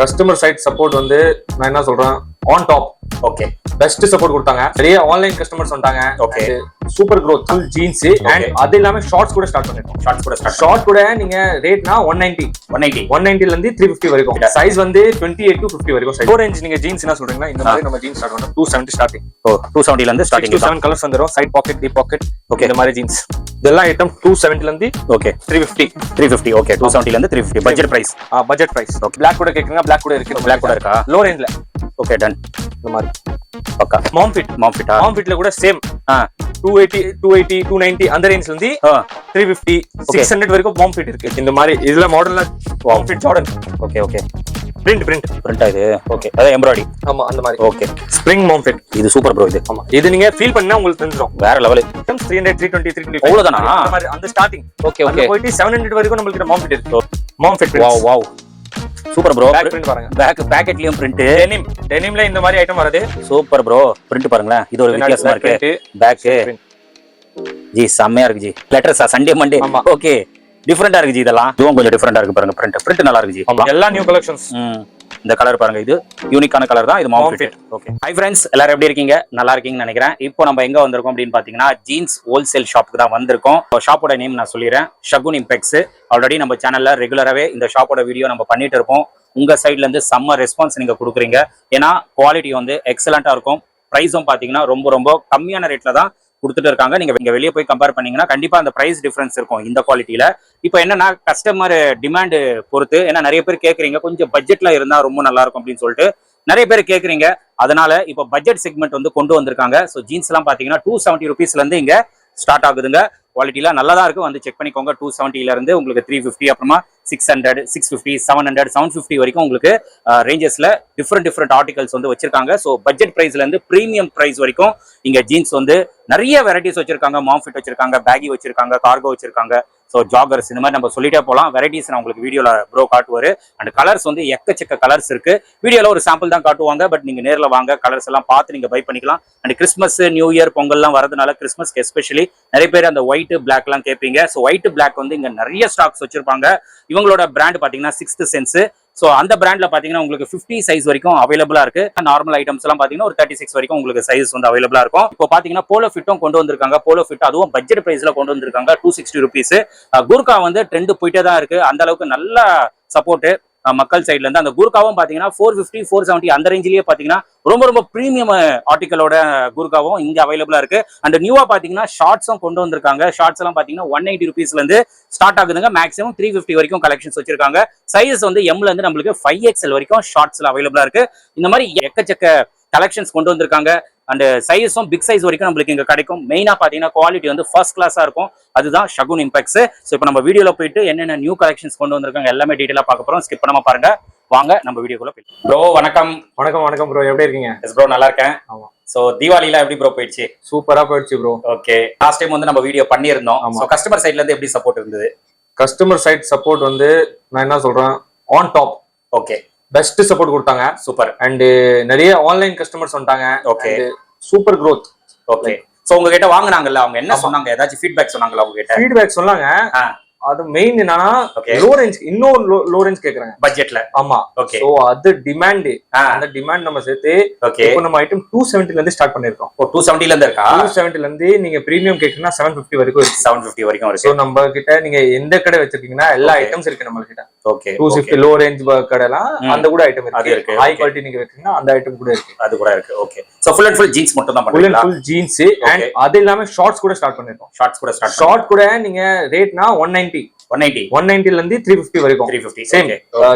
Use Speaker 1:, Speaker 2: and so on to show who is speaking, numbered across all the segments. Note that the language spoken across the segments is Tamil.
Speaker 1: கஸ்டமர் சைட் சப்போர்ட் வந்து நான் என்ன சொல்றேன் on top.
Speaker 2: Okay,
Speaker 1: best support கொடுத்தாங்க. நிறைய ஆன்லைன் கஸ்டமர்ஸ் வந்தாங்க.
Speaker 2: Okay,
Speaker 1: super growth full jeans and அது இல்லாம ஷார்ட்ஸ் கூட ஸ்டார்ட் பண்ணிருக்கோம். ஷார்ட் கூட நீங்க ரேட்னா 190 ல இருந்து 350 வரைக்கும். சைஸ் வந்து 28 to 50 வரைக்கும் சைஸ். ரேஞ்ச் நீங்க ஜீன்ஸ் என்ன சொல்றீங்கன்னா இந்த மாதிரி நம்ம ஜீன்ஸ் ஸ்டார்ட் பண்ணோம் 270 ஸ்டார்டிங்.
Speaker 2: 270 ல இருந்து ஸ்டார்டிங்.
Speaker 1: 7 கலர்ஸ் வந்துரும். Side pocket, deep pocket. Okay, இந்த மாதிரி ஜீன்ஸ் இதெல்லாம் ஐட்டம் 270 ல இருந்து
Speaker 2: ஓகே
Speaker 1: 350.
Speaker 2: ஓகே, 270 ல இருந்து 350 budget price.
Speaker 1: Budget price. Okay, Black கூட கேக்குறீங்க, Black கூட இருக்கு.
Speaker 2: Black கூட இருக்கா?
Speaker 1: லோ ரேஞ்ச்ல.
Speaker 2: Okay, done.
Speaker 1: இந்த மாதிரி
Speaker 2: பக்கா மாம் ஃபிட்ல
Speaker 1: கூட சேம் 280 290 அந்த ரேஞ்ச்ல இருந்து 350 600 வரைக்கும் மாம் ஃபிட் இருக்கு. இந்த மாதிரி இதுல மாடல்ல மாம் ஃபிட் ஜார்டன்.
Speaker 2: ஓகே
Speaker 1: பிரிண்ட்
Speaker 2: இது. ஓகே, அத எம்ப்ராய்டரி.
Speaker 1: ஆமா, அந்த மாதிரி.
Speaker 2: ஓகே,
Speaker 1: ஸ்ப்ரிங் மாம் ஃபிட்.
Speaker 2: இது சூப்பர் ப்ரோ. இது
Speaker 1: ஆமா, இது நீங்க ஃபீல் பண்ணா உங்களுக்கு தெரிஞ்சிரும்.
Speaker 2: வேற லெவல்.
Speaker 1: 300 320 325
Speaker 2: அவ்வளவுதானா?
Speaker 1: அந்த மாதிரி அந்த ஸ்டார்டிங்.
Speaker 2: ஓகே
Speaker 1: போயிட்டு 700 வரைக்கும் நமக்கு மாம் ஃபிட் இருக்கு. Mom fit.
Speaker 2: Wow super bro.
Speaker 1: Back print பாருங்க.
Speaker 2: பேக் பாக்கெட்லயும் பிரிண்ட்.
Speaker 1: டெனிம்ல இந்த மாதிரி ஐட்டம் வருது.
Speaker 2: Super bro. பிரிண்ட் பாருங்களேன். இது ஒரு வித்தியாசமா இருக்கு. பேக் ஜி செம்மையா இருக்கு ஜி. லெட்டர்ஸா சண்டே மண்டே. ஓகே, டிஃபரெண்டா இருக்கு ஜி. இதெல்லாம் இதுவும் கொஞ்சம் டிஃபரெண்டா இருக்கு பாருங்க. பிரிண்ட் நல்லா இருக்கு ஜி.
Speaker 1: எல்லா நியூ கலெக்ஷன்ஸ்.
Speaker 2: இந்த கலர் பாருங்க, இது யூனிக்கான கலர் தான். இது மாம் ஃபிட். ஓகே, ஹை ஃப்ரெண்ட்ஸ், எல்லாரும் எப்படி இருக்கீங்க? நல்லா இருக்கீங்கன்னு நினைக்கிறேன். இப்போ நம்ம எங்க வந்திருக்கோம் அப்படின்னு பாத்தீங்கன்னா ஜீன்ஸ் ஹோல்சேல் ஷாப்புக்கு தான் வந்திருக்கோம். ஷாப்போட நேம் நான் சொல்லிடுறேன், ஷகுன் இம்பெக்ஸ். ஆல்ரெடி நம்ம சேனல்ல ரெகுலராகவே இந்த ஷாப்போட வீடியோ நம்ம பண்ணிட்டு இருப்போம். உங்க சைட்ல இருந்து செம்ம ரெஸ்பான்ஸ் நீங்க கொடுக்குறீங்க. ஏன்னா குவாலிட்டி வந்து எக்ஸலண்டா இருக்கும். பிரைஸும் பாத்தீங்கன்னா ரொம்ப ரொம்ப கம்மியான ரேட்ல தான் கொடுத்துட்டு இருக்காங்க. நீங்க இங்க வெளியே போய் கம்பேர் பண்ணீங்கன்னா கண்டிப்பா அந்த பிரைஸ் டிஃபரன்ஸ் இருக்கும் இந்த குவாலிட்டியில. இப்போ என்னன்னா கஸ்டமர் டிமாண்ட் பொறுத்து, ஏன்னா நிறைய பேர் கேட்குறீங்க கொஞ்சம் பட்ஜெட்ல இருந்தா ரொம்ப நல்லா இருக்கும் அப்படின்னு சொல்லிட்டு நிறைய பேர் கேட்குறீங்க. அதனால இப்போ பட்ஜெட் செக்மெண்ட் வந்து கொண்டு வந்திருக்காங்க. ஸோ ஜீன்ஸ் எல்லாம் பாத்தீங்கன்னா 270 ருபீஸ்ல இருந்து இங்க ஸ்டார்ட் ஆகுதுங்க. குவாலிட்டிலாம் நல்லா தான் இருக்கு, வந்து செக் பண்ணிக்கோங்க. 270ல இருந்து உங்களுக்கு 350, அப்புறமா 600 650 700 750 வரைக்கும் உங்களுக்கு ரேஞ்சஸ்ல டிஃப்ரெண்ட் ஆர்டிகல்ஸ் வந்து வச்சிருக்காங்க. ஸோ பட்ஜெட் பிரைஸ்ல இருந்து பிரீமியம் பிரைஸ் வரைக்கும் இங்க ஜீன்ஸ் வந்து நிறைய வெரைட்டிஸ் வச்சிருக்காங்க. மாம் ஃபிட் வச்சிருக்காங்க, பேகி வச்சிருக்காங்க, கார்கோ வச்சிருக்காங்க. ஸோ ஜாகர்ஸ், இந்த மாதிரி நம்ம சொல்லிட்டே போகலாம். வெரைட்டிஸ் நான் உங்களுக்கு வீடியோல ப்ரோ காட்டுவாரு. அண்ட் கலர்ஸ் வந்து எக்கச்சக்க கலர்ஸ் இருக்கு. வீடியோல ஒரு சாம்பிள் தான் காட்டுவாங்க, பட் நீங்க நேரில் வாங்க, கலர்ஸ் எல்லாம் பார்த்து நீங்க பை பண்ணிக்கலாம். அண்ட் கிறிஸ்மஸ், நியூ இயர், பொங்கல்லாம் வரதுனால கிறிஸ்மஸ்க்கு எஸ்பெஷலி நிறைய பேர் அந்த ஒயிட் பிளாக் எல்லாம் கேட்பீங்க. ஸோ ஒயிட் பிளாக் வந்து இங்க நிறைய ஸ்டாக்ஸ் வச்சிருப்பாங்க. இவங்களோட பிராண்ட் பாத்தீங்கன்னா 6th சென்ஸ். ஸோ அந்த பிராண்ட்ல பாத்தீங்கன்னா உங்களுக்கு 50 சைஸ் வரைக்கும் அவைலபிளா இருக்கு. நார்மல் ஐட்டம்ஸ் எல்லாம் பாத்தீங்கன்னா ஒரு 36 வரைக்கும் உங்களுக்கு சைஸ் வந்து அவைலபிளா இருக்கும். இப்போ பாத்தீங்கன்னா போலோ ஃபிட்டும் கொண்டு வந்திருக்காங்க. போலோ ஃபிட் அதுவும் பட்ஜெட் பிரைஸ்ல கொண்டு வந்திருக்காங்க. 260 ருபீஸ். கூர்கா வந்து ட்ரெண்ட் போயிட்டே தான் இருக்கு. அந்த அளவுக்கு நல்ல சப்போர்ட் மக்கள் சைட்ல இருந்து. அந்த கூர்காவும் பாத்தீங்கன்னா 450 470 அந்த ரேஞ்சிலேயே பாத்தீங்கன்னா ரொம்ப பிரீமியம் ஆர்டிகளோட கூர்காவும் இங்க அவைலபிளா இருக்கு. அண்ட் நியூவா பாத்தீங்கன்னா ஷார்ட்ஸும் கொண்டு வந்திருக்காங்க. ஷார்ட்ஸ் எல்லாம் பாத்தீங்கன்னா 180 ருபீஸ்ல இருந்து ஸ்டார்ட் ஆகுதுங்க. மேக்ஸிமம் 350 வரைக்கும் கலெக்ஷன்ஸ் வச்சிருக்காங்க. சைஸ் வந்து எம்ல இருந்து நம்மளுக்கு 5XL வரைக்கும் ஷார்ட்ஸ்ல அவைலபிளா இருக்கு. இந்த மாதிரி எக்கச்சக்க கலெக்ஷன்ஸ் கொண்டு வந்திருக்காங்க. அண்ட் சைஸும் பிக் சைஸ் வரைக்கும் நம்மளுக்கு இங்க கிடைக்கும். மெயினா பாத்தீங்கன்னா குவாலிட்டி வந்து ஃபர்ஸ்ட் கிளாஸா இருக்கும். அதுதான் ஷகுன் இம்பெக்ஸ். ஸோ இப்போ நம்ம வீடியோல போயிட்டு என்னென்ன நியூ கலெக்ஷன்ஸ் கொண்டு வந்திருக்காங்க எல்லாமே டீடைலா பார்க்க போறோம். ஸ்கிப் பண்ணாம பாருங்க. வாங்க நம்ம வீடியோக்குள்ள போயிட்டு. ப்ரோ வணக்கம்.
Speaker 1: வணக்கம் ப்ரோ, எப்படி இருக்கீங்க?
Speaker 2: எஸ் ப்ரோ, நல்லா இருக்கேன். ஆமா. சோ தீபாவளில எப்படி ப்ரோ போயிடுச்சு?
Speaker 1: சூப்பரா போயிடுச்சு ப்ரோ.
Speaker 2: ஓகே, லாஸ்ட் டைம் வந்து நம்ம வீடியோ பண்ணியிருந்தோம். சோ கஸ்டமர் சைட்ல இருந்து எப்படி சப்போர்ட் இருந்தது?
Speaker 1: கஸ்டமர் சைட் சப்போர்ட் வந்து நான் என்ன சொல்றேன் on top.
Speaker 2: Okay,
Speaker 1: best support கொடுத்தாங்க.
Speaker 2: சூப்பர்.
Speaker 1: அண்ட் நிறைய ஆன்லைன் கஸ்டமர்ஸ் வந்தாங்க.
Speaker 2: Okay,
Speaker 1: super growth.
Speaker 2: Okay. So உங்க கிட்ட வாங்குனாங்கல்ல, அவங்க என்ன சொன்னாங்க? ஏதாச்சும் ஃபீட்பேக் சொன்னாங்களா உங்க கிட்ட?
Speaker 1: ஃபீட்பேக் சொன்னாங்க. அது மெயின் என்னன்னா லோ ரேஞ்ச், இன்னும் லோ ரேஞ்ச் கேக்குறாங்க
Speaker 2: பட்ஜெட்ல.
Speaker 1: ஆமா.
Speaker 2: ஓகே,
Speaker 1: சோ அது டிமாண்ட். அந்த டிமாண்ட் நம்ம சேர்த்து இப்போ நம்ம ஐட்டம் 270 ல இருந்து ஸ்டார்ட் பண்ணிருக்கோம்.
Speaker 2: 270 ல இருந்து இருக்கா?
Speaker 1: 270 ல இருந்து நீங்க பிரீமியம் கேக்குறீங்கன்னா 750 வரைக்கும் இருக்கு.
Speaker 2: 750 வரைக்கும் இருக்கு.
Speaker 1: சோ நம்ம கிட்ட நீங்க எந்த கடை வச்சிருக்கீங்கன்னா எல்லா ஐட்டம்ஸ் இருக்கு நம்ம கிட்ட.
Speaker 2: ஓகே,
Speaker 1: 250 லோ ரேஞ்ச் கடைலாம் அந்த கூட ஐட்டம் இருக்கு. ஹை குவாலிட்டி நீங்க வைக்கீங்கன்னா அந்த ஐட்டம் கூட இருக்கு.
Speaker 2: அது கூட இருக்கு. Okay, so full and full jeans மட்டும் தான் பண்றீங்களா?
Speaker 1: ஃபுல் ஜீன்ஸ் அண்ட் அது இல்லாம ஷார்ட்ஸ் கூட ஸ்டார்ட் பண்ணிருக்கோம். ஷார்ட் கூட நீங்க ரேட்னா 190 ல இருந்து 350 வரைக்கும். 350 சேம்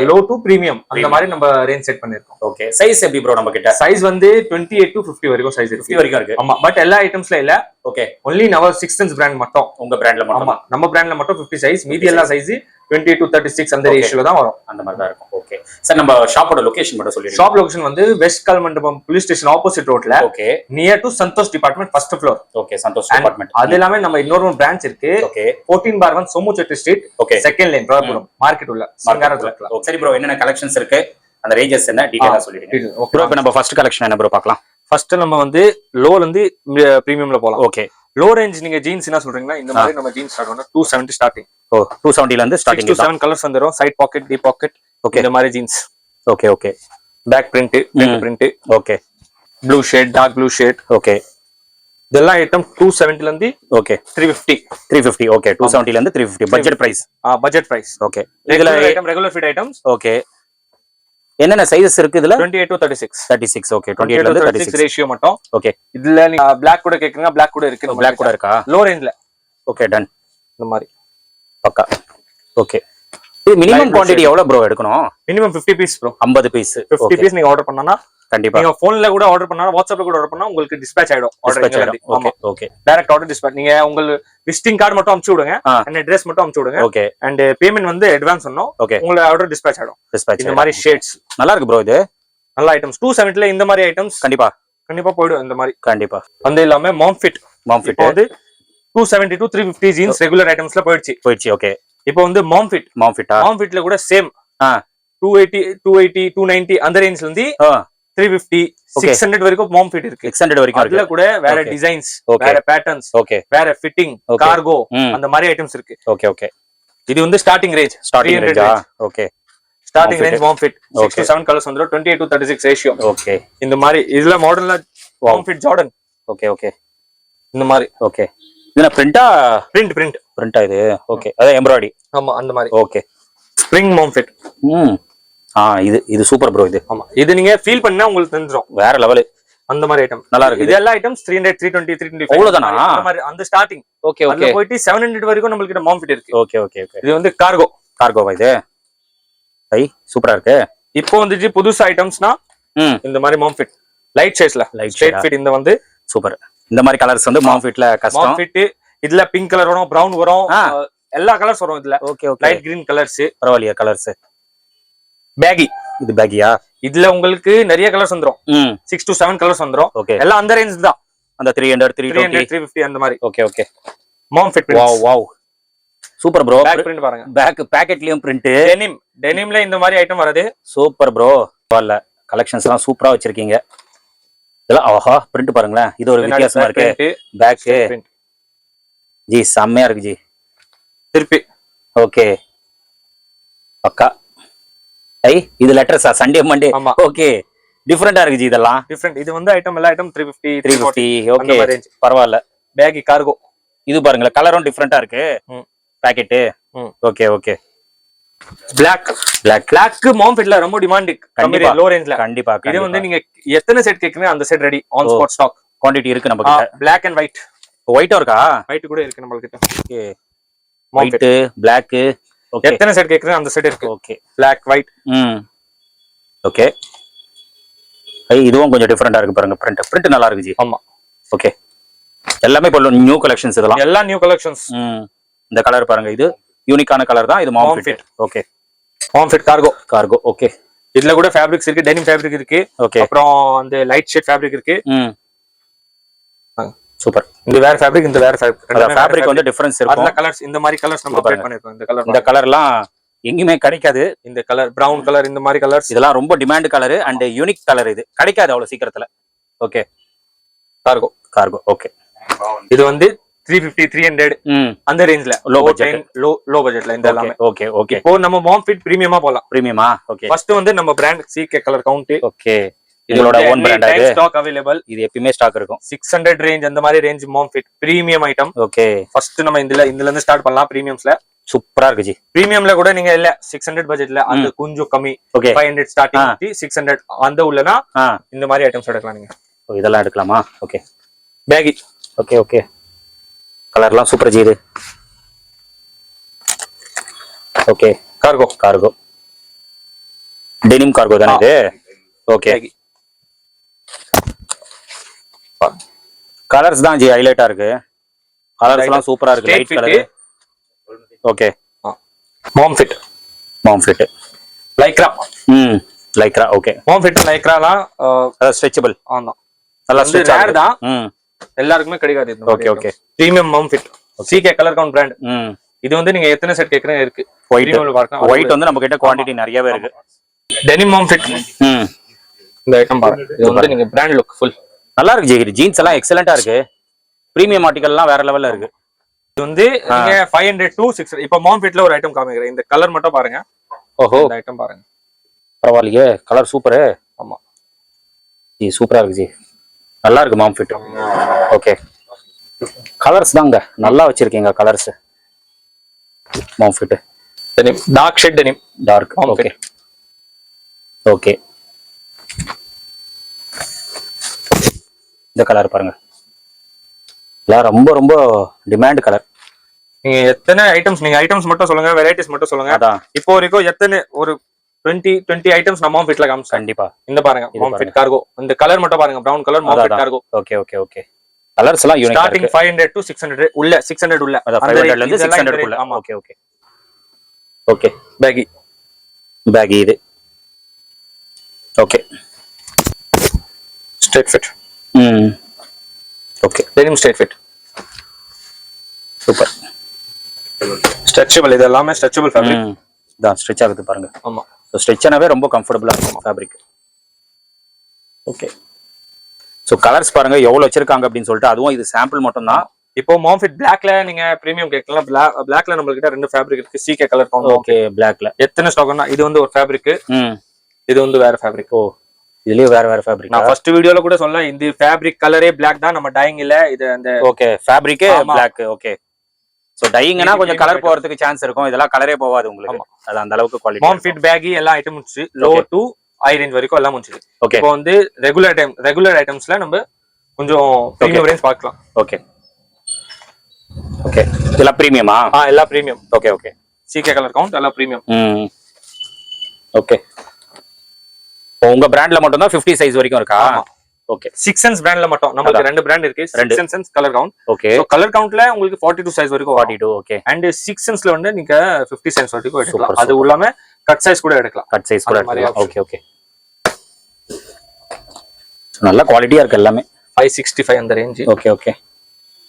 Speaker 1: லோ டு பிரீமியம் அந்த மாதிரி நம்ம ரேஞ்ச் செட் பண்ணிருக்கோம்.
Speaker 2: ஓகே, சைஸ் எப்படி ப்ரோ நம்ம கிட்ட?
Speaker 1: சைஸ் வந்து 28 to 50 வரைக்கும் சைஸ் இருக்கு.
Speaker 2: 50 வரைக்கும் இருக்கு.
Speaker 1: ஆமா, பட் எல்லா ஐட்டம்ஸ்ல இல்ல.
Speaker 2: ஓகே,
Speaker 1: ஒன்லி நம்ம 6th சென்ஸ் பிராண்ட் மட்டும்.
Speaker 2: உங்க பிராண்ட்ல மட்டும்.
Speaker 1: ஆமா, நம்ம பிராண்ட்ல மட்டும் 50 சைஸ். மீதி எல்லா சைஸ் 20 to 36 அந்த ரேஷியோல தான் வரும்.
Speaker 2: அந்த மாதிரி தான் இருக்கும். ஓகே சார், நம்ம ஷாப்போட லொகேஷன் மட்டும் சொல்லிடுங்க.
Speaker 1: ஷாப் லொகேஷன் வந்து west Kalmandapam police station opposite ரோட்ல.
Speaker 2: Okay,
Speaker 1: near to Santhosh department first floor.
Speaker 2: Okay, Santhosh department.
Speaker 1: அது எல்லாமே நம்ம இன்னொரு பிரான்ச் இருக்கு.
Speaker 2: Okay,
Speaker 1: 14/1 Somuchetty street.
Speaker 2: Okay,
Speaker 1: second line Royapuram market உள்ள சிங்காரத்துல.
Speaker 2: சரி ப்ரோ, என்னென்ன கலெக்ஷன்ஸ் இருக்கு, அந்த ரேஞ்சஸ் என்ன டீடைலா சொல்லிடுங்க. ப்ரோ இப்போ நம்ம ஃபர்ஸ்ட் கலெக்ஷன் என்ன ப்ரோ பார்க்கலாம்?
Speaker 1: ஃபர்ஸ்ட் நம்ம வந்து லோல இருந்து பிரீமியம்ல போலாம்.
Speaker 2: ஓகே,
Speaker 1: லோ ரேஞ்ச் நீங்க ஜீன்ஸ் என்ன சொல்றீங்கன்னா இந்த மாதிரி நம்ம ஜீன்ஸ் ஸ்டார்ட் பண்ணா 270 ஸ்டார்டிங்.
Speaker 2: 270 ல இருந்து ஸ்டார்டிங்.
Speaker 1: 7 கலர்ஸ் வந்துரும். Side pocket, deep pocket. Okay, இந்த மாதிரி jeans
Speaker 2: okay okay
Speaker 1: back print print
Speaker 2: okay
Speaker 1: blue shade dark blue shade
Speaker 2: okay
Speaker 1: இதெல்லாம் ஐட்டம் 270 ல இருந்து
Speaker 2: ஓகே
Speaker 1: 350
Speaker 2: ஓகே 270 ல இருந்து 350 budget price
Speaker 1: budget price
Speaker 2: okay
Speaker 1: இதுல item regular fit items
Speaker 2: okay என்னென்ன சைஸஸ் இருக்கு இதுல
Speaker 1: 28 to
Speaker 2: 36 ஓகே 28 ல இருந்து 36
Speaker 1: ரேஷியோ மட்டும்
Speaker 2: ஓகே
Speaker 1: இதுல நீங்க Black கூட கேக்குறீங்க Black கூட இருக்கு
Speaker 2: Black கூட இருக்கா
Speaker 1: லோ ரேஞ்ச்ல
Speaker 2: ஓகே டன்
Speaker 1: இந்த மாதிரி
Speaker 2: பக்கா ஓகே இது மினிமம் குவாண்டிட்டி எவ்வளவு ப்ரோ எடுக்கணும்
Speaker 1: minimum 50 piece bro
Speaker 2: 50 piece
Speaker 1: 50 piece நீங்க ஆர்டர் பண்ணனா
Speaker 2: கண்டிப்பா
Speaker 1: நீங்க போன்ல கூட ஆர்டர் பண்ணா வாட்ஸ்அப்ல கூட ஆர்டர் பண்ணா உங்களுக்கு டிஸ்பேட்ச் ஆயிடும் order
Speaker 2: okay okay
Speaker 1: direct order dispatch நீங்க உங்க விசிட்டிங் கார்டு மட்டும் அனுப்பிச்சு விடுங்க அண்ட் அட்ரஸ் மட்டும் அனுப்பிச்சு விடுங்க
Speaker 2: ஓகே
Speaker 1: அண்ட் பேமெண்ட் வந்து அட்வான்ஸ் பண்ணனும்
Speaker 2: ஓகே
Speaker 1: உங்க ஆர்டர் டிஸ்பேட்ச் ஆயிடும்
Speaker 2: டிஸ்பேட்ச்
Speaker 1: இந்த மாதிரி ஷேட்ஸ்
Speaker 2: நல்லா இருக்கு ப்ரோ இது
Speaker 1: நல்ல ஐட்டம்ஸ் 270 ல இந்த மாதிரி ஐட்டம்ஸ் கண்டிப்பா போய்டும் இந்த மாதிரி
Speaker 2: கண்டிப்பா
Speaker 1: வந்து இல்லாம மாம் ஃபிட் வந்து 270 to 350 ஜீன்ஸ் ரெகுலர் ஐட்டம்ஸ்ல போயிடுச்சு
Speaker 2: ஓகே
Speaker 1: இப்போ வந்து மாம் ஃபிட்ல கூட சேம் 280 290 அந்த ரேஞ்ச்ல இருந்து 350 600 வரைக்கும் மாம் ஃபிட் இருக்கு
Speaker 2: 600 வரைக்கும்
Speaker 1: அதுல கூட வேற டிசைன்ஸ் வேற பேட்டர்ன்ஸ்
Speaker 2: ஓகே
Speaker 1: வேற ஃபிட்டிங் கார்கோ அந்த மாதிரி ஐட்டம்ஸ் இருக்கு
Speaker 2: ஓகே ஓகே
Speaker 1: இது வந்து starting range
Speaker 2: okay
Speaker 1: starting range mom fit 6 to 7 colours வந்துரும் 28 to 36 ரேஷியோ
Speaker 2: ஓகே
Speaker 1: இந்த மாதிரி இதுல மாடல்ல மாம் ஃபிட் ஜார்டன்
Speaker 2: ஓகே ஓகே
Speaker 1: இந்த மாதிரி
Speaker 2: ஓகே இதுனா
Speaker 1: பிரிண்டா
Speaker 2: இது ஓகே அத எம்ப்ராய்டரி
Speaker 1: ஆமா அந்த மாதிரி
Speaker 2: ஓகே
Speaker 1: ஸ்ப்ரிங் மாம் ஃபிட்
Speaker 2: இது சூப்பர் ப்ரோ இது
Speaker 1: ஆமா இது நீங்க ஃபீல் பண்ணா உங்களுக்கு தெரிஞ்சிரும்
Speaker 2: வேற லெவல்
Speaker 1: அந்த மாதிரி ஐட்டம்
Speaker 2: நல்லா இருக்கு
Speaker 1: இது எல்லா ஐட்டம்ஸ் 300 320 325
Speaker 2: அவ்வளவுதானா
Speaker 1: அந்த மாதிரி அந்த ஸ்டார்டிங்
Speaker 2: ஓகே ஓகே
Speaker 1: போயிட்டு 700 வரைக்கும் நம்மளுக்கு கிட்ட மாம் ஃபிட் இருக்கு
Speaker 2: ஓகே ஓகே ஓகே
Speaker 1: இது வந்து கார்கோவா
Speaker 2: இது சூப்பரா இருக்கு
Speaker 1: இப்போ வந்துச்சு புதுசு ஐட்டம்ஸ்னா இந்த மாதிரி மாம் ஃபிட் லைட் ஸ்ட்ரைட் ஃபிட் இந்த வந்து
Speaker 2: சூப்பர் இந்த மாதிரி கலர்ஸ் வந்து மாம் ஃபிட்ல கஸ்டம்
Speaker 1: மாம் ஃபிட் இதுல பிங்க் கலர் வரும் பிரவுன் வரும் எல்லா கலர்ஸ் வரும் இதுல
Speaker 2: okay okay
Speaker 1: light green colours
Speaker 2: பரவாயில்லையா கலர்ஸ்
Speaker 1: பேகி
Speaker 2: இது பேகியா
Speaker 1: இதுல உங்களுக்கு நிறைய கலர்ஸ் வந்துரும் 6 to 7 கலர்ஸ் வந்துரும்
Speaker 2: ஓகே
Speaker 1: எல்லாம் அந்த ரேஞ்ச் தான்
Speaker 2: அந்த 300 320
Speaker 1: 350 அந்த மாதிரி
Speaker 2: okay okay
Speaker 1: mom fit
Speaker 2: wow super bro
Speaker 1: back print பாருங்க
Speaker 2: பேக் பாக்கெட்லயும் பிரிண்ட்
Speaker 1: டெனிம்ல இந்த மாதிரி ஐட்டம் வருது
Speaker 2: சூப்பர் ப்ரோ பரவாயில்ல கலெக்ஷன்ஸ் எல்லாம் சூப்பரா வச்சிருக்கீங்க இதெல்லாம் ஆஹா பிரிண்ட் பாருங்களேன் இது ஒரு வித்தியாசமா இருக்கு பேக் ஜி செம்மையா இருக்கு ஜி
Speaker 1: திருப்பி
Speaker 2: ஓகே பக்கா இது லெட்டர்ஸா சண்டே மண்டே ஓகே டிஃபரெண்டா இருக்கு ஜி இதெல்லாம்
Speaker 1: டிஃபரெண்ட் இது வந்து ஐட்டம் எல்லா ஐட்டம் 350
Speaker 2: ஓகே பரவாயில்ல
Speaker 1: பேகி கார்கோ
Speaker 2: இது பாருங்களேன் கலரும் டிஃபரெண்டா இருக்கு பாக்கெட் ஓகே ஓகே
Speaker 1: பிளாக் மாம் ஃபிட்ல ரொம்ப டிமாண்ட் கண்டிப்பா லோ ரேஞ்ச்ல
Speaker 2: கண்டிப்பா
Speaker 1: இது வந்து நீங்க எத்தனை செட் கேக்குறீங்க அந்த set ready on spot stock
Speaker 2: quantity இருக்கு நம்ம கிட்ட
Speaker 1: Black and white
Speaker 2: ஒயிட்டா இருக்கா
Speaker 1: ஒயிட் கூட இருக்கு நம்ம கிட்ட
Speaker 2: ஓகே ஒயிட் Black ஓகே
Speaker 1: எத்தனை செட் கேக்குறீங்க அந்த செட் இருக்கு
Speaker 2: ஓகே
Speaker 1: Black white
Speaker 2: ஓகே இதுவும் கொஞ்சம் டிஃபரெண்டா இருக்கு பாருங்க பிரிண்ட் நல்லா இருக்கு ஜி
Speaker 1: ஆமா
Speaker 2: ஓகே எல்லாமே இப்போ நியூ கலெக்ஷன்ஸ் இதெல்லாம்
Speaker 1: எல்லா நியூ கலெக்ஷன்ஸ்
Speaker 2: இந்த கலர் பாருங்க இது யூனிக்கான கலர் தான் இது மாம் fit okay
Speaker 1: mom fit cargo
Speaker 2: okay
Speaker 1: இதுல கூட ஃபேப்ரிக்ஸ் இருக்கு டெனிம் ஃபேப்ரிக் இருக்கு
Speaker 2: ஓகே
Speaker 1: அப்புறம் அந்த லைட் ஷேட் ஃபேப்ரிக் இருக்கு
Speaker 2: சூப்பர்
Speaker 1: இந்த வேற ஃபேப்ரிக் இந்த வேற
Speaker 2: ஃபேப்ரிக் வந்து டிஃபரன்ஸ் இருக்கும்
Speaker 1: அந்த கலர்ஸ் இந்த மாதிரி கலர்ஸ் நம்ம அப்டேட் பண்ணிருக்கோம்
Speaker 2: இந்த கலர்லாம் எங்கயுமே கிடைக்காது
Speaker 1: இந்த கலர் பிரவுன் கலர் இந்த மாதிரி கலர்ஸ்
Speaker 2: இதெல்லாம் ரொம்ப demand colour and unique colour இது கிடைக்காது அவ்வளவு சீக்கிரத்துல ஓகே கார்கோ ஓகே
Speaker 1: இது வந்து 350 300 அந்த ரேஞ்ச்ல
Speaker 2: லோ
Speaker 1: பட்ஜெட்ல இந்த எல்லாமே
Speaker 2: ஓகே ஓகே
Speaker 1: இப்போ நம்ம மாம் ஃபிட் பிரீமியமா போலாம்
Speaker 2: பிரீமியமா ஓகே
Speaker 1: ஃபர்ஸ்ட் வந்து நம்ம brand CK colour count
Speaker 2: okay இதோட ஓன் பிராண்ட் இது
Speaker 1: ஸ்டாக் அவேலபிள்
Speaker 2: இது எப்பவுமே ஸ்டாக் இருக்கும்
Speaker 1: 600 ரேஞ்ச் அந்த மாதிரி range mom fit premium item
Speaker 2: okay
Speaker 1: first நம்ம இதுல இருந்து ஸ்டார்ட் பண்ணலாம் பிரீமியம்ஸ்ல
Speaker 2: சூப்பரா இருக்கு ஜி
Speaker 1: பிரீமியம்ல கூட நீங்க இல்ல 600 பட்ஜெட்ல அது கொஞ்சம் கம்மி 500 ஸ்டார்டிங் 600 அந்த உள்ளனா இந்த மாதிரி ஐட்டம்ஸ் எடுக்கலாம் நீங்க
Speaker 2: இதெல்லாம் எடுக்கலாமா ஓகே
Speaker 1: பேகி
Speaker 2: ஓகே ஓகே கலர்லாம் சூப்பர் ஜி இது ஓகே கார்கோ டெனிம் கார்கோ தானே இது ஓகே கலர்ஸ் தான் ஜி ஹைலைட்டா இருக்கு கலர்ஸ் எல்லாம் சூப்பரா இருக்கு light colour okay
Speaker 1: mom fit
Speaker 2: Lycra okay
Speaker 1: mom fit லைக்ராலாம்
Speaker 2: ஸ்ட்ரெச்சபிள்
Speaker 1: ஆமா
Speaker 2: நல்லா
Speaker 1: ஸ்ட்ரெச் ரேர் தான் எல்லாருக்குமே கிடைக்காது இது
Speaker 2: okay okay
Speaker 1: premium mom fit CK colour count brand இது வந்து நீங்க எத்தனை செட் கேக்குறீங்க இருக்கு
Speaker 2: ஒயிட் வந்து நம்ம கிட்ட குவாண்டிட்டி நிறையவே இருக்கு
Speaker 1: டெனிம் மாம் ஃபிட் இந்த ஐட்டம் பாருங்க இது வந்து நீங்க பிராண்ட் லுக் ஃபுல்
Speaker 2: நல்லா இருக்கு ஜி ஜீன்ஸ் எல்லாம் எக்ஸலென்ட்டா இருக்கு பிரீமியம் ஆர்டிகல்லாம் வேற லெவல்ல இருக்கு
Speaker 1: இது வந்து நீங்க 500 to 600 இப்போ மாம் ஃபிட்ல ஒரு ஐட்டம் காமிக்கிறேன் இந்த கலர் மட்டும் பாருங்க
Speaker 2: ஓஹோ
Speaker 1: இந்த ஐட்டம் பாருங்க
Speaker 2: பரவாயில்லையே, கலர் சூப்பரு.
Speaker 1: ஆமா
Speaker 2: ஜி சூப்பரா இருக்கு ஜி, நல்லா இருக்கு மாம் ஃபிட். ஓகே, கலர்ஸ் தாங்க நல்லா வச்சிருக்கீங்க colours. Mom fit
Speaker 1: denim, dark shade denim,
Speaker 2: dark.
Speaker 1: Mom
Speaker 2: okay
Speaker 1: fit.
Speaker 2: Okay, இந்த கலர் பாருங்க, எல்லாம் ரொம்ப ரொம்ப டிமாண்ட் கலர்.
Speaker 1: நீங்க எத்தனை ஐட்டம்ஸ், நீங்க ஐட்டம்ஸ் மட்டும் சொல்லுங்க, வெரைட்டிஸ் மட்டும் சொல்லுங்க.
Speaker 2: அதான்
Speaker 1: இப்போ வரைக்கும் எத்தனை ஒரு 20 ஐட்டம்ஸ் நம்ம மாம் ஃபிட்ல காமிச்சோம்.
Speaker 2: கண்டிப்பா.
Speaker 1: இந்த பாருங்க மாம் ஃபிட் கார்கோ, இந்த கலர் மட்டும் பாருங்க, brown colour mom fit cargo.
Speaker 2: Okay okay okay, colours எல்லாம் யூனிக்கா
Speaker 1: ஸ்டார்டிங்
Speaker 2: இருக்கு.
Speaker 1: 500 to 600 உள்ள, 600 உள்ள,
Speaker 2: அத 500 ல இருந்து 600 குள்ள.
Speaker 1: ஆமா.
Speaker 2: Okay okay okay,
Speaker 1: baggy
Speaker 2: baggy இது. Okay,
Speaker 1: straight fit.
Speaker 2: Okay,
Speaker 1: denim straight fit,
Speaker 2: super.
Speaker 1: Stretchable, இது எல்லாமே ஸ்ட்ரெச்சபிள் ஃபேப்ரிக்.
Speaker 2: தான் ஸ்ட்ரெச் ஆகுது பாருங்க.
Speaker 1: ஆமா,
Speaker 2: சோ ஸ்ட்ரெச் ஆனவே ரொம்ப கம்ஃபர்ட்டபிளா இருக்கும் ஃபேப்ரிக். ஓகே, சோ கலர்ஸ் பாருங்க எவ்வளவு வச்சிருக்காங்க அப்படின்னு சொல்லிட்டு. அதுவும் இது சாம்பிள் மட்டும் தான்.
Speaker 1: இப்போ மாம் ஃபிட் பிளாக்ல நீங்க பிரீமியம் கேட்கலாம். பிளாக்ல நம்மளுக்கு கிட்ட 2 ஃபேப்ரிக் இருக்கு. CK colour count.
Speaker 2: ஓகே, பிளாக்ல
Speaker 1: எத்தனை ஸ்டாக்னா, இது வந்து ஒரு ஃபேப்ரிக், இது வந்து வேற ஃபேப்ரிக்.
Speaker 2: ஓ, இதுலயே வேற வேற ஃபேப்ரிக்.
Speaker 1: நான் ஃபர்ஸ்ட் வீடியோல கூட சொன்னேன், இந்த ஃபேப்ரிக் கலரே பிளாக் தான், நம்ம டையிங் இல்ல. இது அந்த
Speaker 2: ஓகே, ஃபேப்ரிக்கே பிளாக். ஓகே, சோ டையிங்னா கொஞ்சம் கலர் போறதுக்கு சான்ஸ் இருக்கும். இதெல்லாம் கலரே போகாது உங்களுக்கு. அது அந்த அளவுக்கு குவாலிட்டி.
Speaker 1: மாம் ஃபிட் பேகி எல்லா ஐட்டம் முடிச்சு, லோ டு ஹை ரேஞ்ச் வரைக்கும் எல்லாம் முடிச்சு.
Speaker 2: ஓகே,
Speaker 1: இப்போ வந்து ரெகுலர் ஐட்டம்ஸ்ல நம்ம கொஞ்சம் பிரீமியம் ரேஞ்ச் பார்க்கலாம்.
Speaker 2: ஓகே ஓகே, இதெல்லாம் பிரீமியமா?
Speaker 1: எல்லாம் premium.
Speaker 2: Okay okay,
Speaker 1: CK colour count எல்லாம் பிரீமியம்.
Speaker 2: ஓகே, உங்க பிராண்ட்ல மட்டும் தான் 50 சைஸ் வரைக்கும் இருக்கா? ஓகே,
Speaker 1: 6 பிராண்ட்ல மட்டும் நமக்கு 2 பிராண்ட் இருக்கு. 6 colour count.
Speaker 2: Okay,
Speaker 1: so colour கவுண்ட்ல உங்களுக்கு 42 சைஸ் வரைக்கும்.
Speaker 2: 42. ஓகே,
Speaker 1: அண்ட் 6 வந்து நீங்க 50 சைஸ் வரைக்கும் எடுக்கலாம். அது இல்லாம கட் சைஸ் கூட எடுக்கலாம்.
Speaker 2: கட் சைஸ் கூட
Speaker 1: அந்த மாதிரி
Speaker 2: எடுக்கலாம். ஓகே ஓகே, நல்ல குவாலிட்டியா இருக்கு எல்லாமே.
Speaker 1: 565 அந்த ரேஞ்ச்.
Speaker 2: ஓகே ஓகே,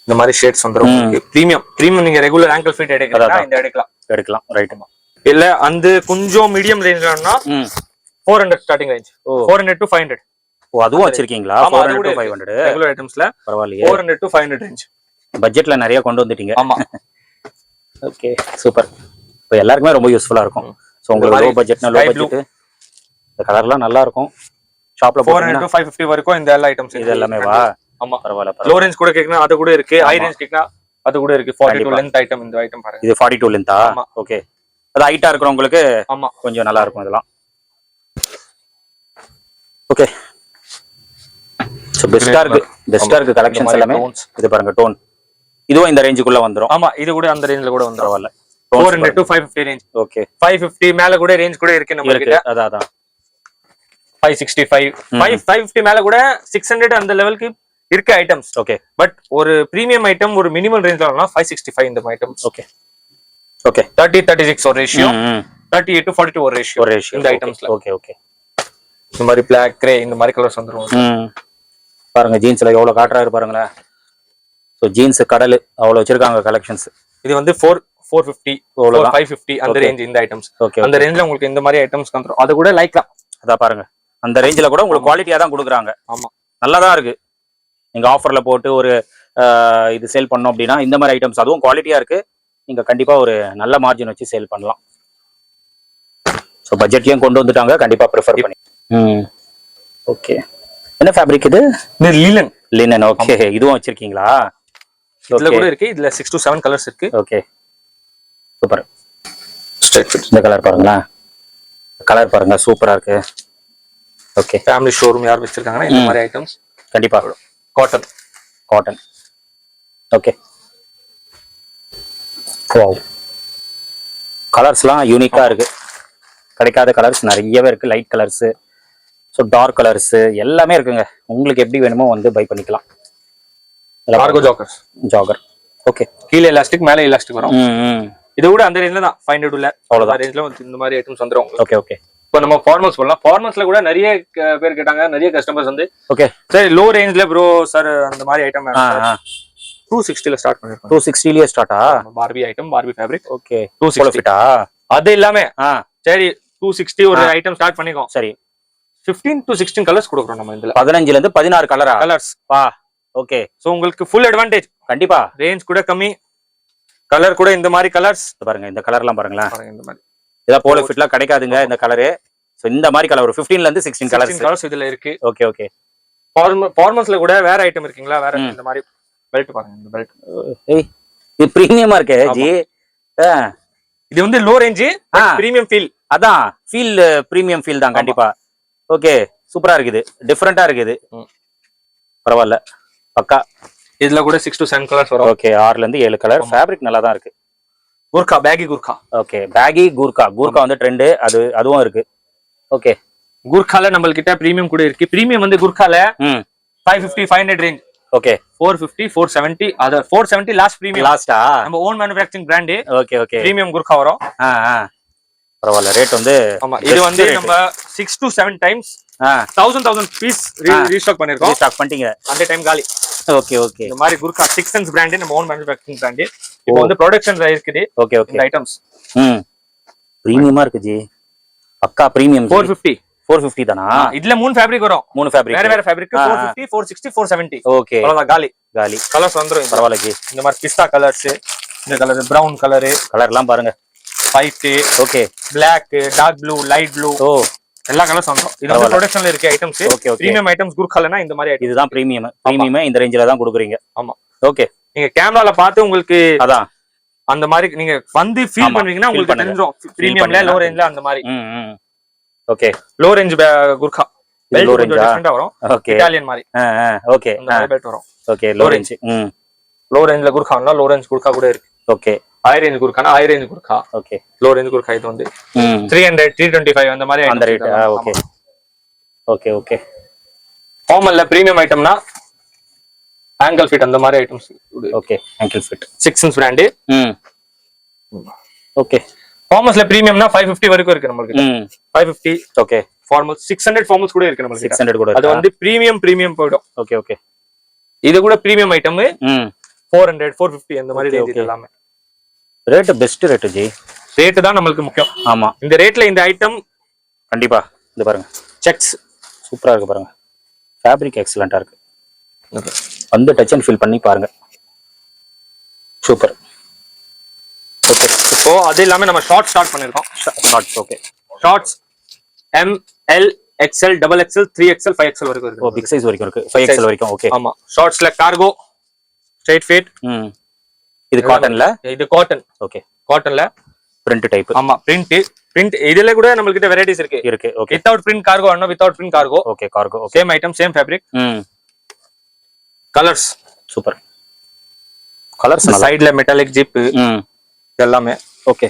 Speaker 1: இந்த மாதிரி ஷேட்ஸ் வந்துரும். பிரீமியம் நீங்க ரெகுலர் ஆங்கிள் ஃபிட் எடுக்கலாம், இந்த எடுக்கலாம்.
Speaker 2: ரைட்.
Speaker 1: இல்ல அந்த கொஞ்சம் மீடியம் ரேஞ்ச்னா 400 ஸ்டார்டிங் ரேஞ்ச். 400 to 500.
Speaker 2: ஓ, அதுவும் வச்சிருக்கீங்களா? 400 to 500
Speaker 1: ரெகுலர் ஐட்டம்ஸ்ல.
Speaker 2: பரவாயில்லையே,
Speaker 1: 400 to 500 ரேஞ்ச்.
Speaker 2: பட்ஜெட்ல நிறைய கொண்டு வந்துட்டீங்க.
Speaker 1: ஆமா,
Speaker 2: ஓகே சூப்பர். இப்போ எல்லாருக்குமே ரொம்ப யூஸ்ஃபுல்லா இருக்கும். சோ உங்களுக்கு லோ பட்ஜெட்னா லோ பட்ஜெட் இந்த கலர்லாம் நல்லா இருக்கும். ஷாப்ல
Speaker 1: 400 to 550 வரைக்கும் இந்த எல்லா ஐட்டம்ஸ்
Speaker 2: இது எல்லாமே வா.
Speaker 1: ஆமா,
Speaker 2: பரவாயில்ல.
Speaker 1: லோ ரேஞ்ச் கூட கேக்குனா அது கூட இருக்கு, ஹை ரேஞ்ச் கேக்குனா அது கூட இருக்கு. 42 லெந்த் ஐட்டம். இந்த ஐட்டம் பாருங்க,
Speaker 2: இது 42 லெந்தா? ஓகே, அது ஹைட்டா இருக்குறவங்களுக்கு
Speaker 1: ஆமா
Speaker 2: கொஞ்சம் நல்லா இருக்கும் இதெல்லாம். ஓகே, சோ பெஸ்டா இருக்கு கலெக்ஷன்ஸ் எல்லாமே. இது பாருங்க டோன், இதுவும் இந்த ரேஞ்சுக்குள்ள வந்துரும்.
Speaker 1: ஆமா, இது கூட அந்த ரேஞ்ச்ல கூட வந்துரும்.
Speaker 2: பரவாயில்ல.
Speaker 1: 400 to 550 ரேஞ்ச்.
Speaker 2: ஓகே,
Speaker 1: 550 மேல கூட ரேஞ்ச் கூட இருக்கு நம்ம கிட்ட.
Speaker 2: அதான்
Speaker 1: 565 550 மேல கூட 600 அந்த லெவலுக்கு இருக்க ஐட்டம்ஸ்.
Speaker 2: ஓகே,
Speaker 1: பட் ஒரு பிரீமியம் ஐட்டம் ஒரு மினிமம் ரேஞ்ச்ல வரணும்னா 565 இந்த ஐட்டம்ஸ்.
Speaker 2: ஓகே ஓகே,
Speaker 1: 30-36 ஒரு ரேஷியோ, 38 to 42 ஒரு ரேஷியோ இந்த ஐட்டம்ஸ்ல.
Speaker 2: ஓகே ஓகே,
Speaker 1: இந்த மாதிரி Black, Grey இந்த மாதிரி கலர்ஸ் வந்துரும்.
Speaker 2: பாருங்க ஜீன்ஸ்ல எவ்வளவு காட்டுறாரு பாருங்களேன். சோ ஜீன்ஸ் கடல் அவ்வளவு வச்சிருக்காங்க கலெக்ஷன்ஸ்.
Speaker 1: இது வந்து 450 550 அந்த ரேஞ்ச் இந்த ஐட்டம்ஸ். அந்த ரேஞ்ச்ல உங்களுக்கு இந்த மாதிரி ஐட்டம்ஸ் வந்துரும். அது கூட லைக்லாம்
Speaker 2: அதான் பாருங்க, அந்த ரேஞ்சில கூட உங்களுக்கு குவாலிட்டியா தான் கொடுக்குறாங்க.
Speaker 1: ஆமா,
Speaker 2: நல்லாதான் இருக்கு. நீங்க ஆஃபர்ல போட்டு ஒரு இது சேல் பண்ணோம் அப்படின்னா இந்த மாதிரி ஐட்டம்ஸ் அதுவும் குவாலிட்டியா இருக்கு. நீங்க கண்டிப்பா ஒரு நல்ல மார்ஜின் வச்சு சேல் பண்ணலாம். ஸோ பட்ஜெட்லயும் கொண்டு வந்துட்டாங்க, கண்டிப்பா ப்ரிஃபர் பண்ணி. ஓகே, என்ன ஃபேப்ரிக் இது? லினன். ஓகே, இதுவும் வச்சிருக்கீங்களா?
Speaker 1: இதுல கூட இருக்கு. இதுல 6 to 7 கலர்ஸ் இருக்கு.
Speaker 2: Okay super.
Speaker 1: Straight fit.
Speaker 2: இந்த கலர் பாருங்களேன், கலர் பாருங்க சூப்பரா இருக்கு. ஓகே,
Speaker 1: ஃபேமிலி ஷோரூம் யார் வச்சிருக்காங்கன்னா இந்த மாதிரி ஐட்டம்ஸ்
Speaker 2: கண்டிப்பா. காட்டன். ஓகே, வாவ், கலர்ஸ்லாம் யூனிக்கா இருக்கு. கிடைக்காத கலர்ஸ் நிறையவே இருக்கு. Light colours, so dark colours எல்லாமே இருக்குங்க. உங்களுக்கு எப்படி வேணுமோ வந்து பை பண்ணிக்கலாம்.
Speaker 1: Cargo jogger.
Speaker 2: ஓகே,
Speaker 1: கீழே எலாஸ்டிக், மேலே எலாஸ்டிக் வரும். இது கூட அந்த ரேஞ்ச்ல தான் 500 உள்ள அவ்வளவுதான் ரேஞ்ச்ல இந்த மாதிரி ஐட்டம்ஸ் வந்துரும்.
Speaker 2: ஓகே ஓகே,
Speaker 1: இப்போ நம்ம ஃபார்மல்ஸ் போடலாம். ஃபார்மல்ஸ்ல கூட நிறைய பேர் கேட்டாங்க, நிறைய கஸ்டமர்ஸ் வந்து
Speaker 2: ஓகே
Speaker 1: சரி லோ ரேஞ்ச்ல ப்ரோ சார் அந்த மாதிரி ஐட்டம் 260 ல ஸ்டார்ட் பண்ணிருக்கோம்.
Speaker 2: 260 லயே ஸ்டார்ட்டா?
Speaker 1: Barbie item, Barbie fabric.
Speaker 2: Okay,
Speaker 1: 260
Speaker 2: ஃபிட்டா?
Speaker 1: அது இல்லாம சரி 260 ஒரு ஐட்டம் ஸ்டார்ட் பண்ணிக்கோம்.
Speaker 2: சரி,
Speaker 1: 15 to 16 கலர்ஸ் கொடுக்குறோம் நம்ம இதுல.
Speaker 2: 15ல இருந்து 16 கலர்ஸ். வா, ஓகே.
Speaker 1: சோ உங்களுக்கு ஃபுல் அட்வான்டேஜ்.
Speaker 2: கண்டிப்பா,
Speaker 1: ரேஞ்ச் கூட கம்மி, கலர் கூட இந்த மாதிரி கலர்ஸ்
Speaker 2: பாருங்க. இந்த கலர்லாம் பாருங்களேன்,
Speaker 1: இந்த மாதிரி
Speaker 2: இதா போலோ ஃபிட்லாம் கிடைக்காதுங்க இந்த கலரு. சோ இந்த மாதிரி கலர் ஒரு 15ல இருந்து 16 கலர்ஸ்
Speaker 1: கலர்ஸ் இதுல இருக்கு.
Speaker 2: Okay okay.
Speaker 1: ஃபார்மல்ஸ்ல கூட வேற ஐட்டம் இருக்குங்களா, வேற இந்த மாதிரி பெல்ட் பாருங்க. இந்த பெல்ட்
Speaker 2: ஏய் இது பிரீமியமா இருக்கே ஜி.
Speaker 1: இது வந்து லோ ரேஞ்ச் பிரீமியம் ஃபீல்.
Speaker 2: அதான் ஃபீல் பிரீமியம் ஃபீல் தான் கண்டிப்பா. ஓகே சூப்பரா இருக்குது, டிஃபரெண்டா இருக்குது. பரவாயில்ல பக்கா.
Speaker 1: இதுல கூட 6 to 7 கலர்ஸ் வரும்.
Speaker 2: ஓகே 6ல இருந்து 7 கலர். ஃபேப்ரிக் நல்லா தான் இருக்கு.
Speaker 1: Gurkha, baggy Gurkha.
Speaker 2: Okay baggy Gurkha. Gurkha வந்து ட்ரெண்ட், அதுவும் இருக்கு. ஓகே
Speaker 1: கூர்கால நம்ம கிட்ட பிரீமியம் கூட இருக்கு. பிரீமியம் வந்து கூர்கால 550 500 ரேஞ்ச்.
Speaker 2: ஓகே
Speaker 1: 450 470. அது 470 லாஸ்ட் பிரீமியம்.
Speaker 2: லாஸ்டா
Speaker 1: நம்ம own manufacturing brand.
Speaker 2: Okay okay.
Speaker 1: Premium Gurkha வரும்.
Speaker 2: பரவாயில்ல. ரேட் வந்து
Speaker 1: ஆமா இது வந்து நம்ம 6 to 7 டைம்ஸ் 1000 பீஸ் ரீஸ்டாக் பண்ணிருக்கோம்.
Speaker 2: ரீஸ்டாக் பண்ணிட்டீங்க
Speaker 1: அந்த டைம் காலி.
Speaker 2: Okay okay.
Speaker 1: இந்த மாதிரி குர்கா 6 cents பிராண்ட், நம்ம ஓன் மேனுஃபேக்சரிங் பிராண்ட். இப்போ வந்து ப்ரொடக்ஷன்ல இருக்குது.
Speaker 2: Okay okay.
Speaker 1: இந்த ஐட்டம்ஸ்
Speaker 2: பிரீமியமா இருக்கு ஜி. பக்கா பிரீமியம். 450 தானா?
Speaker 1: இதுல 3 ஃபேப்ரிக் வரும்.
Speaker 2: 3 ஃபேப்ரிக்.
Speaker 1: வேற வேற ஃபேப்ரிக். 450 460 470.
Speaker 2: ஓகே
Speaker 1: அவ்வளவுதான் காலி.
Speaker 2: காலி.
Speaker 1: கலர்ஸ் வந்துரும்.
Speaker 2: பரவாயில்ல ஜி.
Speaker 1: இந்த மாதிரி பிஸ்தா கலர்ஸ், இந்த கலர் பிரவுன் கலர்,
Speaker 2: கலர்லாம் பாருங்க.
Speaker 1: White,
Speaker 2: okay
Speaker 1: black, dark blue, light blue, எல்லா கலர்ஸ் வந்துரும். இது வந்து ப்ரொடக்ஷன்ல இருக்க items.
Speaker 2: Okay okay.
Speaker 1: Premium items குர்காலனா இந்த மாதிரி ஐட்டம்.
Speaker 2: இதுதான் பிரீமியம். பிரீமியம் இந்த ரேஞ்சில தான் கொடுக்குறீங்க.
Speaker 1: ஆமா.
Speaker 2: ஓகே.
Speaker 1: நீங்க கேமரால பார்த்து உங்களுக்கு
Speaker 2: அதான்
Speaker 1: அந்த மாதிரி நீங்க வந்து ஃபீல் பண்ணுவீங்கன்னா உங்களுக்கு தெரிஞ்சிரும். பிரீமியம்ல லோ ரேஞ்ச்ல அந்த மாதிரி.
Speaker 2: Okay.
Speaker 1: Low range gurkha belt கொஞ்சம் டிஃபரண்டா வரும்.
Speaker 2: ஓகே.
Speaker 1: இட்டாலியன் மாதிரி.
Speaker 2: ஓகே.
Speaker 1: அந்த மாதிரி பெல்ட் வரும்.
Speaker 2: Okay low range.
Speaker 1: லோ ரேஞ்ச்ல குர்கானா லோ ரேஞ்ச் குர்கா கூட இருக்கு.
Speaker 2: ஓகே.
Speaker 1: ஹை ரேஞ்ச் குர்கானா high range gurkha.
Speaker 2: Okay.
Speaker 1: Low range gurkha இது வந்து 300 325 அந்த மாதிரி
Speaker 2: அந்த ரேட். Okay okay okay.
Speaker 1: ஃபார்மல்ல பிரீமியம் ஐட்டம்னா ஆங்கிள் ஃபிட் அந்த மாதிரி items.
Speaker 2: Okay ankle fit
Speaker 1: 6 cents brand.
Speaker 2: Okay.
Speaker 1: ஃபார்மல்ஸ்ல பிரீமியம்னா 550 வரைக்கும் இருக்கு நமக்கு. 550.
Speaker 2: ஓகே.
Speaker 1: ஃபார்மல் 600 ஃபார்மல்ஸ் கூட இருக்கு நமக்கு.
Speaker 2: 600 கூட.
Speaker 1: அது வந்து பிரீமியம் போய்டும்.
Speaker 2: Okay okay.
Speaker 1: இது கூட பிரீமியம் ஐட்டம் 400 450 அந்த மாதிரி ரேஞ்ச் எல்லாமே.
Speaker 2: Rate best rate G.
Speaker 1: Rate தான் நமக்கு முக்கியம்.
Speaker 2: ஆமா.
Speaker 1: இந்த ரேட்ல இந்த ஐட்டம்
Speaker 2: கண்டிப்பா. இது பாருங்க
Speaker 1: செக்ஸ்
Speaker 2: சூப்பரா இருக்கு பாருங்க. ஃபேப்ரிக் எக்ஸலென்ட்டா இருக்கு. வந்து டச் அண்ட் ஃபீல் பண்ணி பாருங்க. சூப்பர்.
Speaker 1: ஓகே. இப்போ அது இல்லாம நம்ம ஷார்ட் ஸ்டார்ட் பண்ணிருக்கோம்.
Speaker 2: Shorts. Okay.
Speaker 1: Shorts M L XL XXL 3XL 5XL வரைக்கும் இருக்கு.
Speaker 2: ஓ பிக் சைஸ் வரைக்கும் இருக்கு. 5XL வரைக்கும். ஓகே.
Speaker 1: ஆமா. ஷார்ட்ஸ்ல கார்கோ, ஸ்ட்ரைட் ஃபிட்.
Speaker 2: இது காட்டன்ல.
Speaker 1: இது காட்டன்.
Speaker 2: ஓகே.
Speaker 1: காட்டன்ல
Speaker 2: பிரிண்ட் டைப்.
Speaker 1: ஆமா பிரிண்ட் இதுல கூட நம்ம கிட்ட வெரைட்டிஸ் இருக்கு.
Speaker 2: இருக்கு. ஓகே.
Speaker 1: வித்அவுட் பிரிண்ட் கார்கோ அண்ணா, without print cargo.
Speaker 2: Okay cargo.
Speaker 1: Same item same fabric. Colours
Speaker 2: super. Colours
Speaker 1: சைடுல மெட்டாலிக் ஜிப் எல்லாமே.
Speaker 2: ஓகே.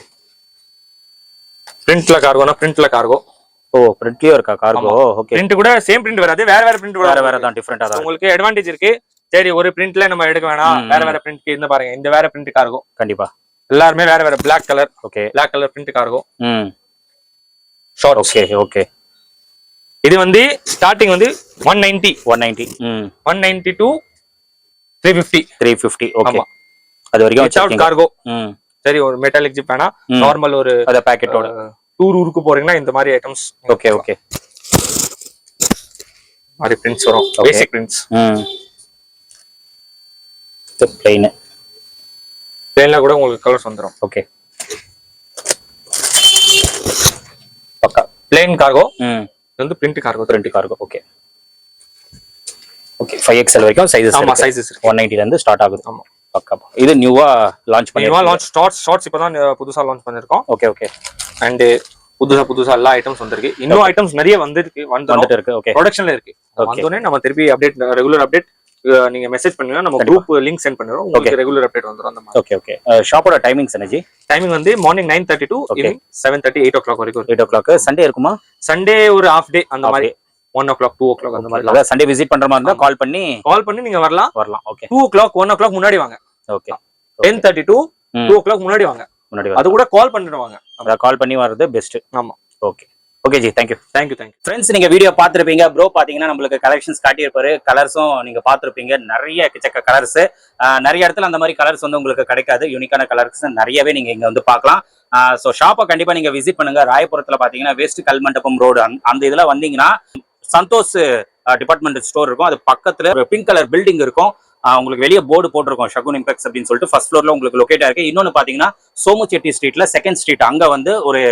Speaker 1: பிரிண்ட்ல கார்கோனா பிரிண்ட்ல கார்கோ.
Speaker 2: ஓ பிரிண்ட்லயே இருக்கா கார்கோ? ஓகே.
Speaker 1: பிரிண்ட் கூட சேம் பிரிண்ட் வராது, வேற வேற பிரிண்ட் வரும்.
Speaker 2: வேற தான் டிஃபரெண்டா தான்.
Speaker 1: உங்களுக்கு அட்வான்டேஜ் இருக்கு. சரி ஒரு பிரிண்ட்ல நம்ம எடுக்க வேணாம், வேற வேற பிரிண்ட் இந்த பாருங்க. இந்த வேற பிரிண்ட் கார்கோ
Speaker 2: கண்டிப்பா
Speaker 1: எல்லாரும் வேற வேற Black colour.
Speaker 2: Okay.
Speaker 1: Black colour print cargo.
Speaker 2: Short. Okay okay.
Speaker 1: இது வந்து ஸ்டார்டிங் வந்து 190 190 to 350.
Speaker 2: ஓகே. அது வரைக்கும்
Speaker 1: வித்அவுட் கார்கோ. சரி ஒரு மெட்டாலிக் ஜிப் வேணா, நார்மல் ஒரு
Speaker 2: அத பாக்கெட்டோட
Speaker 1: டூர் ஊருக்கு போறீங்கன்னா இந்த மாதிரி ஐட்டம்ஸ்.
Speaker 2: Okay okay.
Speaker 1: மாதிரி பிரிண்ட்ஸ் வரும். பேசிக் பிரிண்ட்ஸ். பிளெயின்ல கூட உங்களுக்கு கலர்ஸ் வந்துரும்.
Speaker 2: ஓகே.
Speaker 1: பக்கா பிளெயின் கார்கோ. இது வந்து print cargo. Okay
Speaker 2: okay. 5XL வரைக்கும் சைஸஸ்.
Speaker 1: ஆமா சைஸஸ்
Speaker 2: 190 ல இருந்து ஸ்டார்ட் ஆகுது.
Speaker 1: ஆமா
Speaker 2: பக்கா. இது நியூவா லான்ச்
Speaker 1: ஷார்ட்ஸ் இப்பதான் புதுசா லான்ச் பண்ணிருக்கோம்.
Speaker 2: Okay okay.
Speaker 1: அண்ட் புதுசா எல்லா ஐட்டம்ஸ் வந்திருக்கு. இன்னும் ஐட்டம்ஸ் நிறைய வந்துட்டு இருக்கு.
Speaker 2: ஓகே.
Speaker 1: ப்ரொடக்ஷன்ல இருக்கு. வந்தோனே நம்ம திருப்பி அப்டேட், ரெகுலர் அப்டேட் நீங்க மெசேஜ் பண்ணுங்க, நம்ம குரூப் லிங்க் சென்ட் பண்ணுறோம். உங்களுக்கு ரெகுலர் அப்டேட் வந்துரும் அந்த மாதிரி.
Speaker 2: Okay okay. ஷாப்போட டைமிங்ஸ் என்னஜி?
Speaker 1: டைமிங் வந்து மார்னிங் 9:30 to ஈவினிங் 7:30 8 o'clock வரைக்கும்.
Speaker 2: 8 o'clock. சண்டே இருக்குமா?
Speaker 1: சண்டே ஒரு ஹாஃப் டே அந்த மாதிரி 1 o'clock 2 o'clock அந்த மாதிரி.
Speaker 2: அதாவது சண்டே விசிட் பண்ற மாதிரி இருந்தா கால் பண்ணி
Speaker 1: நீங்க வரலாம்.
Speaker 2: ஓகே.
Speaker 1: 2 o'clock 1 o'clock முன்னாடி வாங்க.
Speaker 2: ஓகே.
Speaker 1: 10:30 to 2 o'clock முன்னாடி வாங்க. அது கூட கால் பண்ணிடுவாங்க.
Speaker 2: அத கால் பண்ணி வரது பெஸ்ட்.
Speaker 1: ஆமா.
Speaker 2: Okay okay G, thank you. Friends, நீங்க வீடியோ பார்த்துருப்பீங்க. ப்ரோ பாத்தீங்கன்னா நம்மளுக்கு கலெக்ஷன்ஸ் காட்டியிருப்பாரு. கலர்ஸும் நீங்க பார்த்துருப்பீங்க. நிறைய எக்கச்சக்க கலர்ஸ். நிறைய இடத்துல அந்த மாதிரி கலர்ஸ் வந்து உங்களுக்கு கிடைக்காது. யூனிக்கான கலர்ஸ் நிறையவே நீங்க இங்க வந்து பார்க்கலாம். ஸோ ஷாப்பை கண்டிப்பா நீங்க விசிட் பண்ணுங்க. ராயபுரத்துல பாத்தீங்கன்னா வெஸ்ட் கல்மண்டபம் ரோடு அந்த இதுல வந்தீங்கன்னா சந்தோஷ் டிபார்ட்மெண்டல் ஸ்டோர் இருக்கும். அது பக்கத்துல ஒரு பிங்க் கலர் பில்டிங் இருக்கும். உங்களுக்கு வெளியே போர்டு போட்டிருக்கோம் ஷகுன் இம்பெக்ஸ் அப்படின்னு சொல்லிட்டு ஃபர்ஸ்ட் ஃப்ளோர்ல உங்களுக்கு லொகேட் இருக்கு. இன்னொன்னு பாத்தீங்கன்னா சோமுச்செட்டி ஸ்ட்ரீட்ல செகண்ட் ஸ்ட்ரீட் அங்க வந்து ஒரு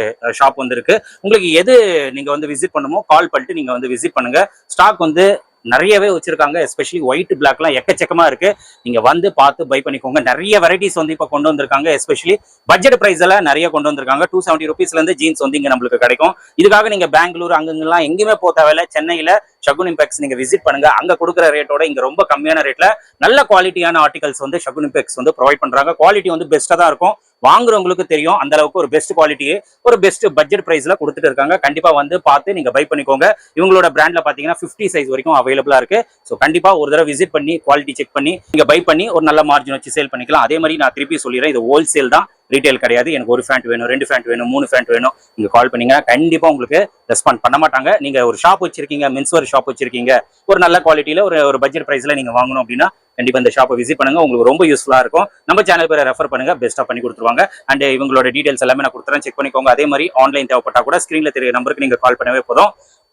Speaker 2: ஷாப் வந்து இருக்கு. உங்களுக்கு எது நீங்க வந்து விசிட் பண்ணுமோ கால் பண்ணிட்டு நீங்க வந்து விசிட் பண்ணுங்க. ஸ்டாக் வந்து நிறையவே வச்சிருக்காங்க. எஸ்பெஷலி ஒயிட் பிளாக்லாம் எக்கச்சக்கமா இருக்கு. நீங்க வந்து பார்த்து பை பண்ணிக்கோங்க. நிறைய வெரைட்டிஸ் வந்து இப்ப கொண்டு வந்திருக்காங்க. எஸ்பெஷலி பட்ஜெட் பிரைஸ் எல்லாம் நிறைய கொண்டு வந்திருக்காங்க. 270 rupeesல இருந்து ஜீன்ஸ் வந்து இங்க நம்மளுக்கு கிடைக்கும். இதுக்காக நீங்க பெங்களூர் அங்கெல்லாம் எங்கேயுமே போக தேவையில்ல. சென்னையில ஷகுன் இம்பெக்ஸ் நீங்க விசிட் பண்ணுங்க. அங்க கொடுக்குற ரேட்டோட இங்க ரொம்ப கம்மியான ரேட்ல நல்ல குவாலிட்டியான ஆர்டிகல்ஸ் வந்து ஷகுன் இம்பெக்ஸ் வந்து ப்ரொவைட் பண்றாங்க. குவாலிட்டி வந்து பெஸ்டா தான் இருக்கும். வாங்குறவங்களுக்கு தெரியும் அந்த அளவுக்கு ஒரு பெஸ்ட் குவாலிட்டியே ஒரு பெஸ்ட் பட்ஜெட் பிரைஸ்ல கொடுத்துட்டு இருக்காங்க. கண்டிப்பா வந்து பார்த்து நீங்க பை பண்ணிக்கோங்க. இவங்களோட பிராண்ட்ல பாத்தீங்கன்னா 50 சைஸ் வரைக்கும் அவைலபிளா இருக்கு. ஸோ கண்டிப்பா ஒரு தடவை விசிட் பண்ணி குவாலிட்டி செக் பண்ணி நீங்க பை பண்ணி ஒரு நல்ல மார்ஜின் வச்சு சேல் பண்ணிக்கலாம். அதே மாதிரி நான் திருப்பி சொல்லிடுறேன், இது ஹோல்சேல் தான், ரீட்டைல் கிடையாது. எனக்கு ஒரு ஃபேண்ட் வேணும், 2 ஃபேண்ட் வேணும், 3 ஃபேண்ட் வேணும், நீங்க கால் பண்ணீங்க கண்டிப்பா உங்களுக்கு ரெஸ்பாண்ட் பண்ண மாட்டாங்க. நீங்க ஒரு ஷாப் வச்சிருக்கீங்க, மென்ஸ்வேர் ஷாப் வச்சிருக்கீங்க, ஒரு நல்ல குவாலிட்டியில ஒரு பட்ஜெட் பிரைஸ்ல நீங்க வாங்கணும் அப்படின்னா கண்டிப்பா இந்த ஷாப்பை விசிட் பண்ணுங்க. உங்களுக்கு ரொம்ப யூஸ்ஃபுல்லா இருக்கும். நம்ம சேனல் பேரை ரெஃபர் பண்ணுங்க, பெஸ்ட்டா பண்ணி கொடுத்துருவாங்க. அண்ட் இவங்களோட டீடைல்ஸ் எல்லாமே நான் கொடுத்துறேன், செக் பண்ணிக்கோங்க. அதே மாதிரி ஆன்லைன் தேவைப்பட்டா கூட ஸ்கிரீன்ல தெரிய நம்பருக்கு நீங்க கால் பண்ணவே போதும்,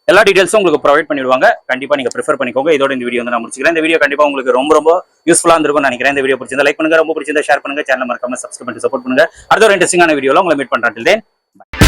Speaker 2: எல்லா டீடைல்ஸும் உங்களுக்கு ப்ரொவைட் பண்ணிடுவாங்க. கண்டிப்பா நீங்க ப்ரிஃபர் பண்ணிக்கோங்க. இதோட இந்த வீடியோ வந்து நான் முடிச்சுக்கிறேன். இந்த வீடியோ கண்டிப்பா உங்களுக்கு ரொம்ப யூஸ்ஃபுல்லா இருந்திருக்கும் நினைக்கிறேன். இந்த வீடியோ பிடிச்சிருந்தா லைக் பண்ணுங்க, ரொம்ப பிடிச்சிருந்தா ஷேர் பண்ணுங்க, சேனல் மறக்காம சப்ஸ்கிரைப் பண்ணி சப்போர்ட் பண்ணுங்க. அடுத்த ஒரு இன்ட்ரெஸ்டிங்கான வீடியோல உங்களை மீட் பண்றேன். Till then, bye.